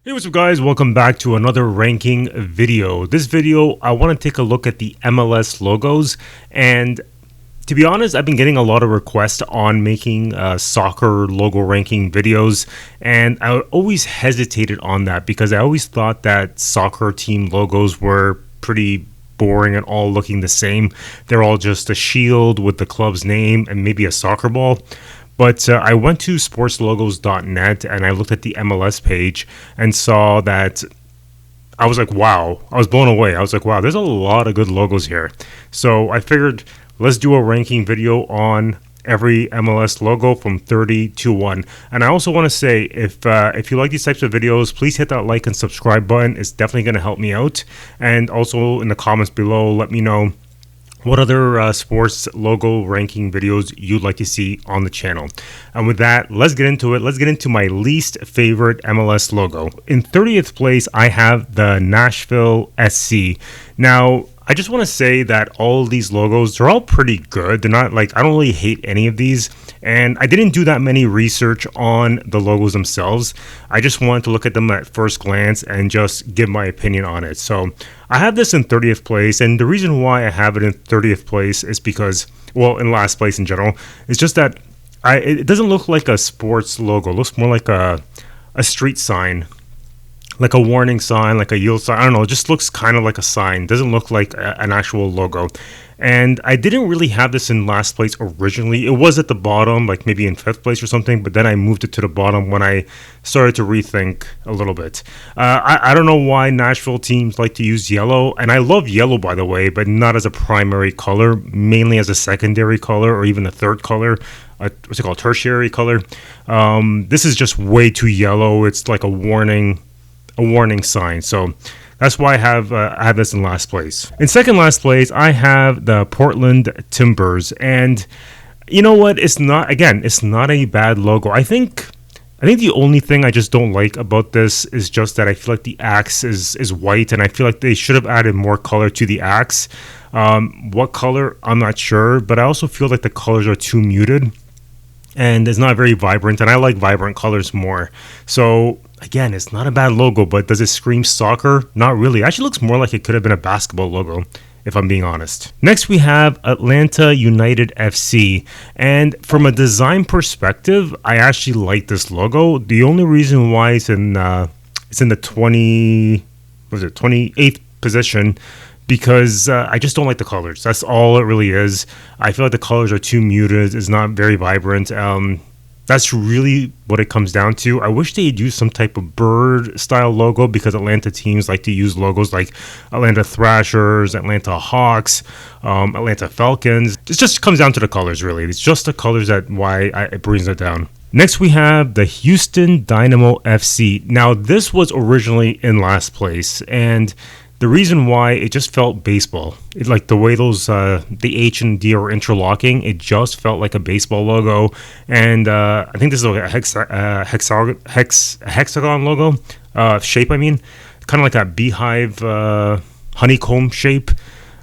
Hey, what's up guys, welcome back to another ranking video. This video I want to take a look at the MLS logos, and to be honest, I've been getting a lot of requests on making soccer logo ranking videos, and I always hesitated on that because I always thought that soccer team logos were pretty boring and all looking the same. They're all just a shield with the club's name and maybe a soccer ball. But I went to sportslogos.net and I looked at the MLS page and saw that I was like, wow, I was blown away. I was like, wow, there's a lot of good logos here. So I figured let's do a ranking video on every MLS logo from 30 to 1. And I also want to say, if you like these types of videos, please hit that like and subscribe button. It's definitely going to help me out. And also in the comments below, let me know what other sports logo ranking videos you'd like to see on the channel. And with that, let's get into it. Let's get into my least favorite MLS logo. In 30th place, I have the Nashville SC. Now, I just want to say that all of these logos, they're all pretty good. They're not like, I don't really hate any of these. And I didn't do that many research on the logos themselves. I just wanted to look at them at first glance and just give my opinion on it. So I have this in 30th place. And the reason why I have it in 30th place is because, well, in last place in general, it's just that it doesn't look like a sports logo. It looks more like a street sign, like a warning sign, like a yield sign. I don't know. It just looks kind of like a sign. Doesn't look like an actual logo. And I didn't really have this in last place originally. It was at the bottom, like maybe in 5th place or something. But then I moved it to the bottom when I started to rethink a little bit. I don't know why Nashville teams like to use yellow. And I love yellow, by the way, but not as a primary color, mainly as a secondary color or even a third color. What's it called? Tertiary color. This is just way too yellow. It's like a warning sign. So that's why I have this in last place. In second last place, I have the Portland Timbers, and you know what? It's not a bad logo. I think the only thing I just don't like about this is just that I feel like the axe is white, and I feel like they should have added more color to the axe. What color? I'm not sure, but I also feel like the colors are too muted and it's not very vibrant, and I like vibrant colors more. So again, it's not a bad logo, but does it scream soccer? Not really. It actually looks more like it could have been a basketball logo, if I'm being honest. Next, we have Atlanta United FC. And from a design perspective, I actually like this logo. The only reason why it's in the 28th position, because I just don't like the colors. That's all it really is. I feel like the colors are too muted. It's not very vibrant. That's really what it comes down to. I wish they'd use some type of bird style logo, because Atlanta teams like to use logos like Atlanta Thrashers, Atlanta Hawks, Atlanta Falcons. It just comes down to the colors, really. It's just the colors it brings it down. Next, we have the Houston Dynamo FC. Now, this was originally in last place, and the reason why, it just felt baseball. It, like the way those the H and D are interlocking, it just felt like a baseball logo. And I think this is like a hexagon logo shape. I mean, kind of like a beehive honeycomb shape.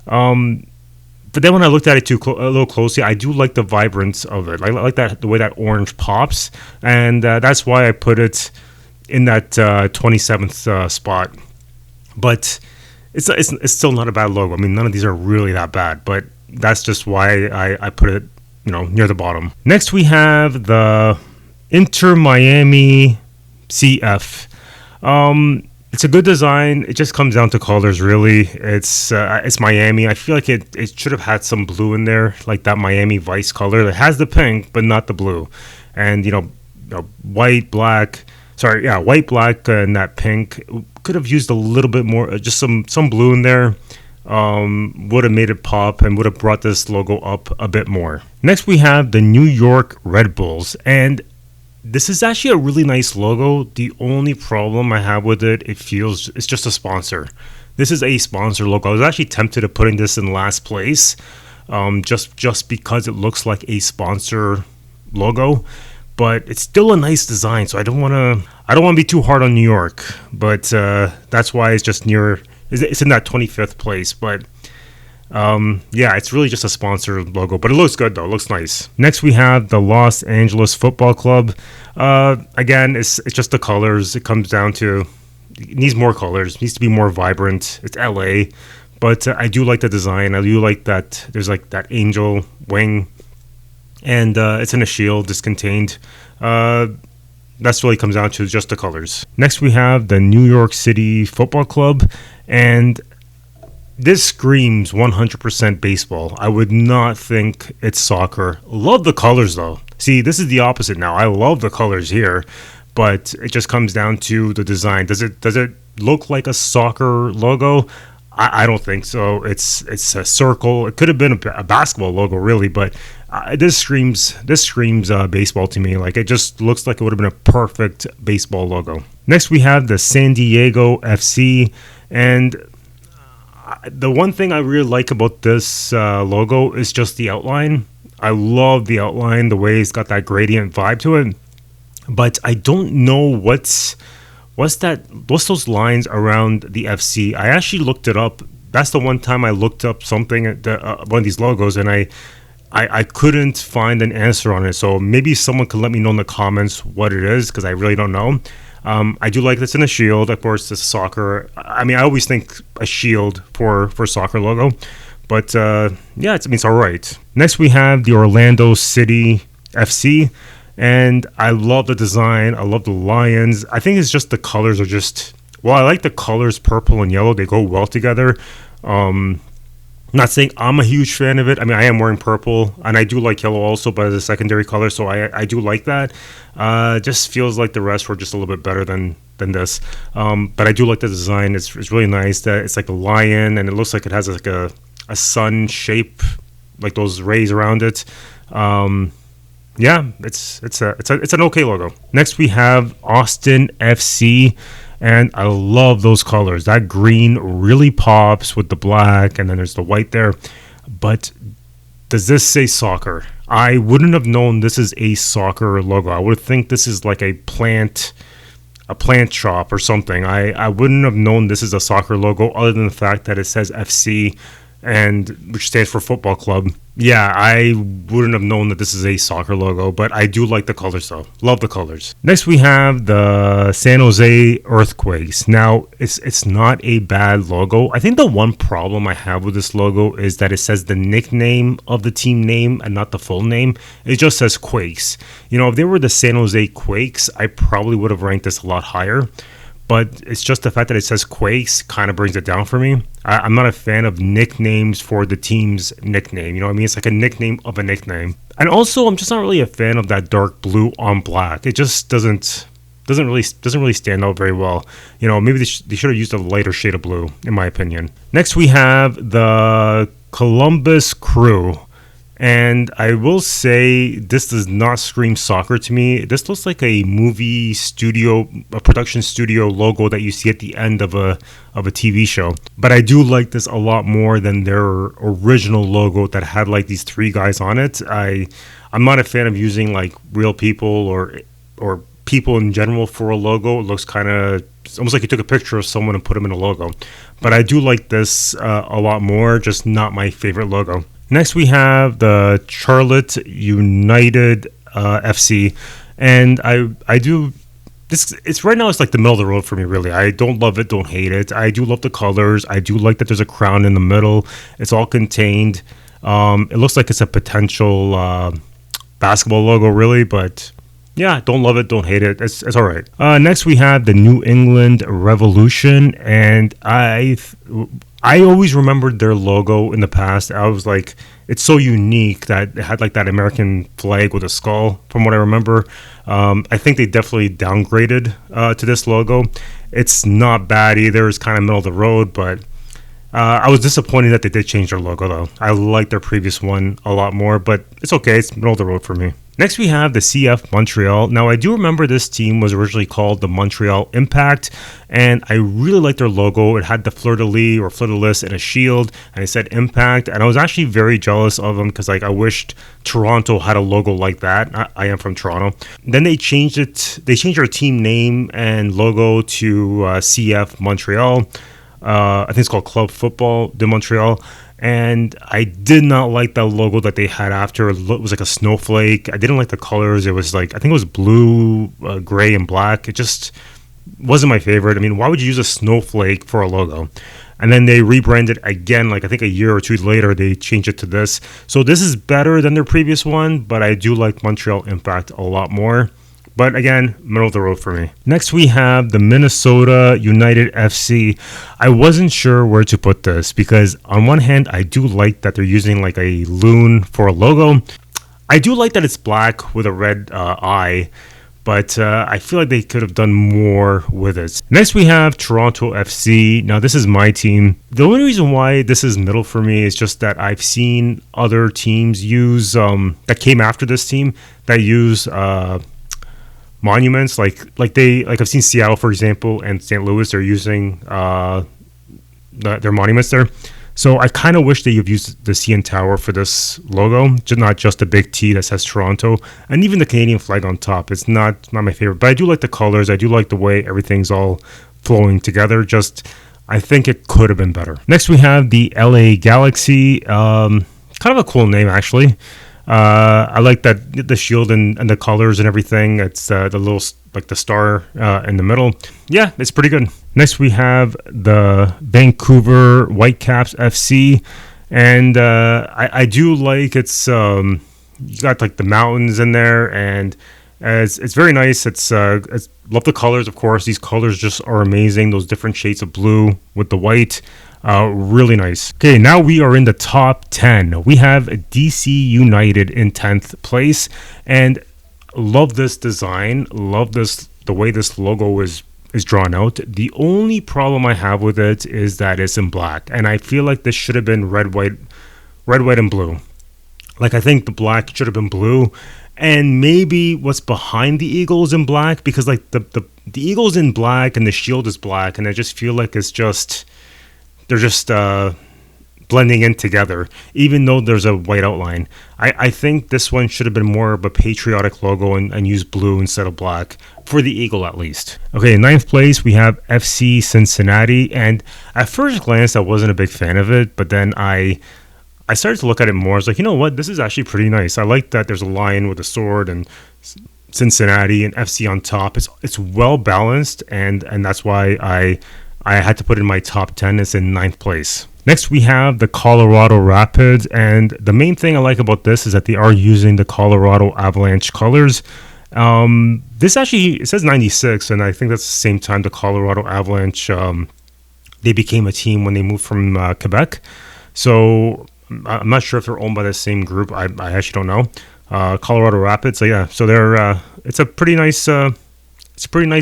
But then when I looked at it a little closely, I do like the vibrance of it. I like that, the way that orange pops, and that's why I put it in that 27th spot. But it's still not a bad logo. I mean, none of these are really that bad, but that's just why I put it, near the bottom. Next, we have the Inter Miami CF. It's a good design. It just comes down to colors, really. It's Miami. I feel like it should have had some blue in there, like that Miami Vice color. It has the pink, but not the blue. And white, black. White, black, and that pink. Could have used a little bit more, just some blue in there. Would have made it pop and would have brought this logo up a bit more. Next, we have the New York Red Bulls, and this is actually a really nice logo. The only problem I have with it, it's just a sponsor. This is a sponsor logo. I was actually tempted to putting this in last place, just because it looks like a sponsor logo. But it's still a nice design, so I don't want to be too hard on New York. But that's why it's just near. It's in that 25th place. But it's really just a sponsor logo. But it looks good though. It looks nice. Next, we have the Los Angeles Football Club. Again, it's just the colors. It comes down to it needs more colors. It needs to be more vibrant. It's LA, but I do like the design. I do like that there's like that angel wing, and it's in a shield. It's contained. That's really comes down to just the colors. Next, we have the New York City Football Club, and this screams 100% baseball. I would not think it's soccer. Love the colors though. See, this is the opposite now. I love the colors here, but it just comes down to the design. Does it look like a soccer logo? I don't think so. It's a circle. It could have been a basketball logo, really, but this screams baseball to me. Like, it just looks like it would have been a perfect baseball logo. Next, we have the San Diego FC, and the one thing I really like about this logo is just the outline. I love the outline, the way it's got that gradient vibe to it, but I don't know what's those lines around the FC. I actually looked it up. That's the one time I looked up something at one of these logos, and I couldn't find an answer on it. So maybe someone could let me know in the comments what it is, because I really don't know. I do like this in a shield. Of course, this is soccer. I mean, I always think a shield for soccer logo, but yeah, it's all right. Next, we have the Orlando City FC. And I love the design. I love the lions. I think it's just the colors are just... Well, I like the colors purple and yellow. They go well together. Not saying I'm a huge fan of it. I mean, I am wearing purple, and I do like yellow also, but as a secondary color, so I do like that. Just feels like the rest were just a little bit better than this. But I do like the design. It's really nice. That it's like a lion, and it looks like it has like a sun shape, like those rays around it. Yeah, it's an okay logo. Next, we have Austin FC, and I love those colors. That green really pops with the black, and then there's the white there. But does this say soccer? I wouldn't have known this is a soccer logo. I would think this is like a plant shop or something. I wouldn't have known this is a soccer logo, other than the fact that it says FC, and which stands for football club. Yeah, I wouldn't have known that this is a soccer logo, but I do like the colors though. Love the colors. Next, we have the San Jose Earthquakes. Now, it's not a bad logo. I think the one problem I have with this logo is that it says the nickname of the team name and not the full name. It just says Quakes. You know, if they were the San Jose Quakes, I probably would have ranked this a lot higher. But it's just the fact that it says Quakes kind of brings it down for me. I'm not a fan of nicknames for the team's nickname. You know what I mean? It's like a nickname of a nickname. And also, I'm just not really a fan of that dark blue on black. It just doesn't really stand out very well. You know, maybe they should have used a lighter shade of blue, in my opinion. Next, we have the Columbus Crew. And I will say, this does not scream soccer to me. This looks like a movie studio, a production studio logo that you see at the end of a TV show. But I do like this a lot more than their original logo that had like these three guys on it. I'm not a fan of using like real people or people in general for a logo. It looks kind of almost like you took a picture of someone and put them in a logo. But I do like this a lot more, just not my favorite logo. Next, we have the Charlotte United FC, and I do this. It's right now. It's like the middle of the road for me, really. I don't love it, don't hate it. I do love the colors. I do like that there's a crown in the middle. It's all contained. It looks like it's a potential basketball logo, really, but yeah, don't love it, don't hate it. It's all right. Next, we have the New England Revolution, and I always remembered their logo in the past. I was like, it's so unique that it had like that American flag with a skull, from what I remember. I think they definitely downgraded to this logo. It's not bad either. It's kind of middle of the road, but I was disappointed that they did change their logo, though. I like their previous one a lot more, but it's okay. It's middle of the road for me. Next, we have the CF Montreal. Now, I do remember this team was originally called the Montreal Impact, and I really liked their logo. It had the fleur-de-lis or fleur-de-lis and a shield, and it said Impact, and I was actually very jealous of them because, like, I wished Toronto had a logo like that. I am from Toronto. Then they changed it. They changed their team name and logo to CF Montreal. I think it's called Club Football de Montreal. And I did not like the logo that they had after. It was like a snowflake. I didn't like the colors. It was like, I think it was blue, gray, and black. It just wasn't my favorite. I mean, why would you use a snowflake for a logo? And then they rebranded again, like I think a year or two later, they changed it to this. So this is better than their previous one, but I do like Montreal Impact a lot more. But again, middle of the road for me. Next, we have the Minnesota United FC. I wasn't sure where to put this because on one hand, I do like that they're using like a loon for a logo. I do like that it's black with a red eye, but I feel like they could have done more with it. Next, we have Toronto FC. Now, this is my team. The only reason why this is middle for me is just that I've seen other teams use, that came after this team, that use monuments. Like I've seen Seattle, for example, and St. Louis, they're using their monuments there. So I kind of wish that you've used the CN Tower for this logo, not just a big T that says Toronto, and even the Canadian flag on top. It's not my favorite, but I do like the colors. I do like the way everything's all flowing together. Just, I think it could have been better. Next, we have the LA Galaxy. Kind of a cool name, actually. I like that the shield and the colors and everything. It's the little, like the star in the middle. Yeah, it's pretty good. Next, we have the Vancouver Whitecaps FC, and I do like it's you got like the mountains in there, and it's very nice. It's love the colors, of course. These colors just are amazing. Those different shades of blue with the white. Really nice. Okay, now we are in the top 10. We have DC United in 10th place, and love this design. Love the way this logo is drawn out. The only problem I have with it is that it's in black, and I feel like this should have been red, white, and blue. Like, I think the black should have been blue, and maybe what's behind the Eagles in black, because like the Eagles in black and the shield is black, and I just feel like they're just blending in together, even though there's a white outline. I think this one should have been more of a patriotic logo and use blue instead of black, for the Eagle at least. Okay, in 9th place, we have FC Cincinnati, and at first glance, I wasn't a big fan of it, but then I started to look at it more. I was like, you know what, this is actually pretty nice. I like that there's a lion with a sword and Cincinnati and FC on top. It's well balanced, and that's why I had to put it in my top 10. It's in 9th place. Next, we have the Colorado Rapids, and the main thing I like about this is that they are using the Colorado Avalanche colors. This actually, it says 96, and I think that's the same time the Colorado Avalanche, they became a team when they moved from Quebec. So I'm not sure if they're owned by the same group. I actually don't know. Colorado Rapids, so yeah, so they're it's a pretty nice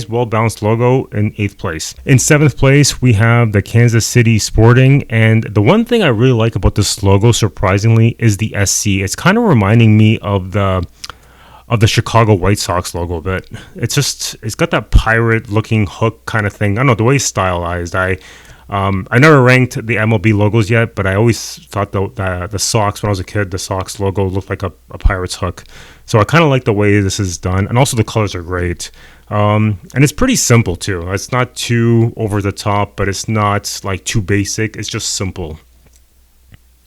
well-balanced logo in 8th place. In 7th place, we have the Kansas City Sporting, and the one thing I really like about this logo, surprisingly, is the SC. It's kind of reminding me of the Chicago White Sox logo a bit. It's got that pirate-looking hook kind of thing. I don't know, the way it's stylized. I never ranked the MLB logos yet, but I always thought the Sox, when I was a kid, the Sox logo looked like a pirate's hook. So I kind of like the way this is done, and also the colors are great. And it's pretty simple too. It's not too over the top, but it's not like too basic. It's just simple,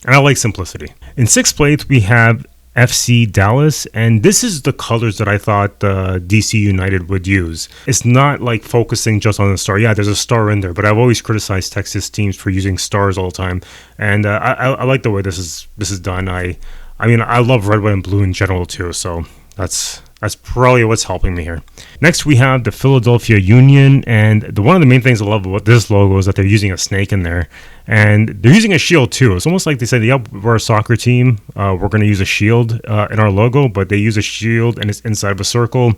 and I like simplicity. In 6th place, we have FC Dallas, and this is the colors that I thought DC United would use. It's not like focusing just on the star. Yeah, there's a star in there, but I've always criticized Texas teams for using stars all the time, and I like the way this is done. I mean, I love red, white, and blue in general too, so that's probably what's helping me here. Next, we have the Philadelphia Union, and one of the main things I love about this logo is that they're using a snake in there, and they're using a shield too. It's almost like they said, "Yep, we're a soccer team. We're going to use a shield in our logo," but they use a shield and it's inside of a circle,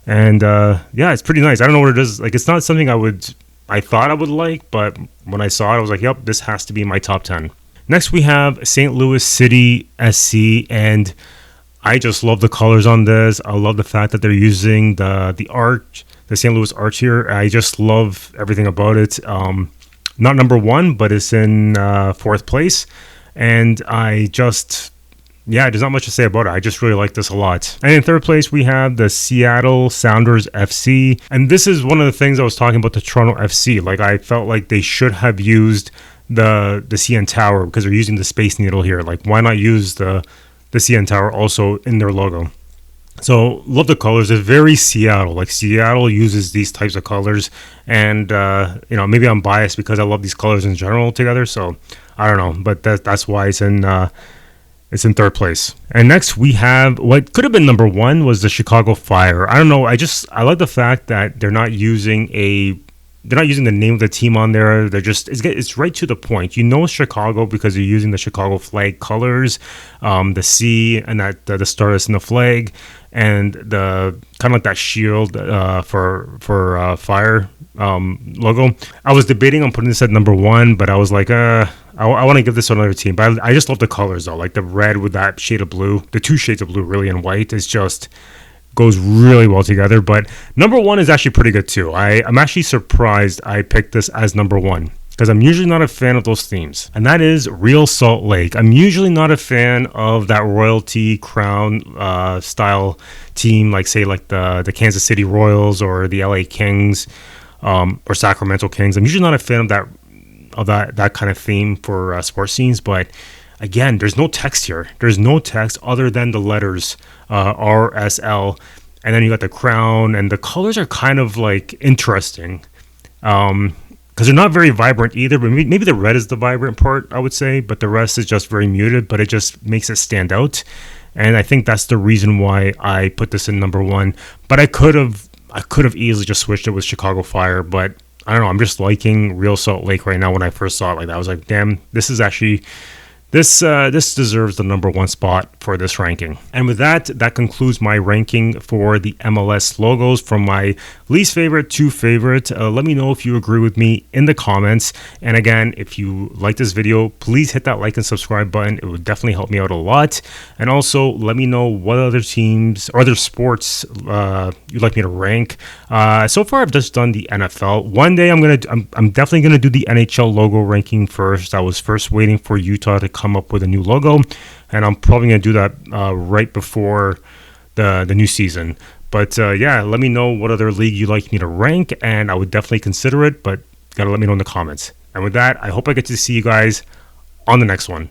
and yeah, it's pretty nice. I don't know what it is. Like, it's not something I thought I would like, but when I saw it, I was like, "Yep, this has to be my top 10." Next, we have St. Louis City SC, and I just love the colors on this. I love the fact that they're using the art, the St. Louis art here. I just love everything about it. Not number 1, but it's in 4th place. And there's not much to say about it. I just really like this a lot. And in 3rd place, we have the Seattle Sounders FC. And this is one of the things I was talking about the Toronto FC. Like, I felt like they should have used the CN Tower because they're using the Space Needle here. Like, why not use the CN Tower also in their logo? So love the colors. It's very Seattle. Like Seattle uses these types of colors, and maybe I'm biased because I love these colors in general together. So I don't know, but that's why it's in third place. And next we have what could have been number one was the Chicago Fire. I don't know. I like the fact that they're not using the name of the team on there. It's right to the point. You know Chicago because you're using the Chicago flag colors, the C and that the star that's in the flag, and the kind of like that shield for fire logo. I was debating on putting this at number one, but I was like, I want to give this to another team. But I just love the colors though, like the red with that shade of blue, the two shades of blue really and white. It's just goes really well together. But number one is actually pretty good too. I'm actually surprised I picked this as number one because I'm usually not a fan of those themes, and that is Real Salt Lake. I'm usually not a fan of that royalty crown style team, like say like the Kansas City Royals or the LA Kings or Sacramento Kings. I'm usually not a fan of that kind of theme for sports scenes, but again, there's no text here. There's no text other than the letters RSL, and then you got the crown, and the colors are kind of like interesting because they're not very vibrant either. But maybe the red is the vibrant part, I would say, but the rest is just very muted. But it just makes it stand out, and I think that's the reason why I put this in number one. But I could have easily just switched it with Chicago Fire, but I don't know. I'm just liking Real Salt Lake right now. When I first saw it like that, I was like, damn, this is actually. This deserves the number one spot for this ranking. And with that concludes my ranking for the MLS logos from my least favorite to favorite. Let me know if you agree with me in the comments. And again, if you like this video, please hit that like and subscribe button. It would definitely help me out a lot. And also let me know what other teams or other sports you'd like me to rank. So far, I've just done the NFL. One day I'm definitely gonna do the NHL logo ranking first. I was first waiting for Utah to come up with a new logo, and I'm probably going to do that right before the new season. But yeah, let me know what other league you'd like me to rank, and I would definitely consider it, but gotta let me know in the comments. And with that, I hope I get to see you guys on the next one.